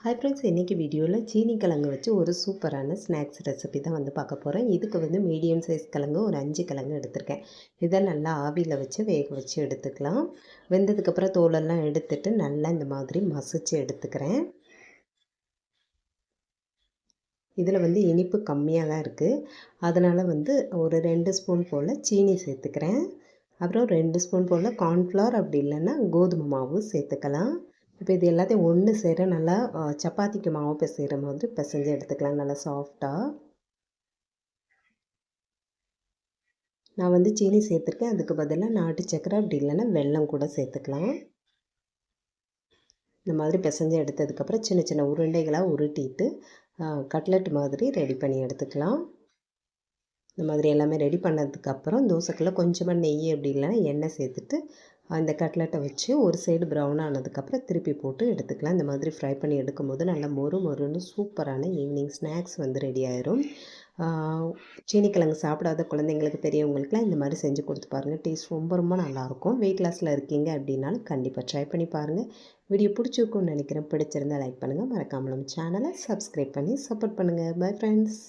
Hi friends, இன்றைக்கி வீடியோவில் சீனி கிழங்கு வச்சு ஒரு சூப்பரான ஸ்நாக்ஸ் ரெசிபி தான் பார்க்க போகிறேன். இதுக்கு மீடியம் சைஸ் கிழங்கு ஒரு 5 கிழங்கு எடுத்திருக்கேன். இதை நல்லா ஆவியில் வச்சு வேக வச்சு எடுத்துக்கலாம். வெந்ததுக்கப்புறம் தோலெல்லாம் எடுத்துட்டு நல்லா இந்த மாதிரி மசிச்சு எடுத்துக்கிறேன். இதில் இனிப்பு கம்மியாக தான் இருக்குது. அதனால் ஒரு 2 ஸ்பூன் போல் சீனி சேர்த்துக்கிறேன். அப்புறம் 2 ஸ்பூன் போல் கார்ன்ஃப்ளவர், அப்படி இல்லைன்னா கோதுமை மாவு சேர்த்துக்கலாம். இப்போ இது எல்லாத்தையும் ஒன்று சேர நல்லா சப்பாத்திக்கு மாவு பிசைகிற மாதிரி பிசைஞ்சு எடுத்துக்கலாம், நல்லா சாஃப்டாக. நான் சீனி சேர்த்துருக்கேன். அதுக்கு பதிலாக நாட்டு சக்கரை, அப்படி இல்லைன்னா வெல்லம் கூட சேர்த்துக்கலாம். இந்த மாதிரி பிசைஞ்சு எடுத்ததுக்கப்புறம் சின்ன சின்ன உருண்டைகளாக உருட்டிட்டு கட்லெட் மாதிரி ரெடி பண்ணி எடுத்துக்கலாம். இந்த மாதிரி எல்லாமே ரெடி பண்ணதுக்கப்புறம் தோசைக்குள்ளே கொஞ்சமாக நெய், அப்படி இல்லைன்னா எண்ணெய் சேர்த்துட்டு அந்த கட்லெட்டை வச்சு ஒரு சைடு ப்ரௌன் ஆனதுக்கப்புறம் திருப்பி போட்டு எடுத்துக்கலாம். இந்த மாதிரி ஃப்ரை பண்ணி எடுக்கும்போது நல்லா மொறுன்னு சூப்பரான ஈவினிங் ஸ்நாக்ஸ் ரெடி ஆயிரும். சீனிக்கிழங்கு சாப்பிடாத குழந்தைங்களுக்கு, பெரியவங்களுக்குலாம் இந்த மாதிரி செஞ்சு கொடுத்து பாருங்கள். டேஸ்ட் ரொம்ப நல்லாயிருக்கும். வெயிட் லாஸில் இருக்கீங்க அப்படின்னாலும் கண்டிப்பாக ட்ரை பண்ணி பாருங்கள். வீடியோ பிடிச்சிருக்குன்னு நினைக்கிறேன். பிடிச்சிருந்தால் லைக் பண்ணுங்கள். மறக்காமல் நம்ம சேனலை சப்ஸ்கிரைப் பண்ணி சப்போர்ட் பண்ணுங்கள். Bye friends.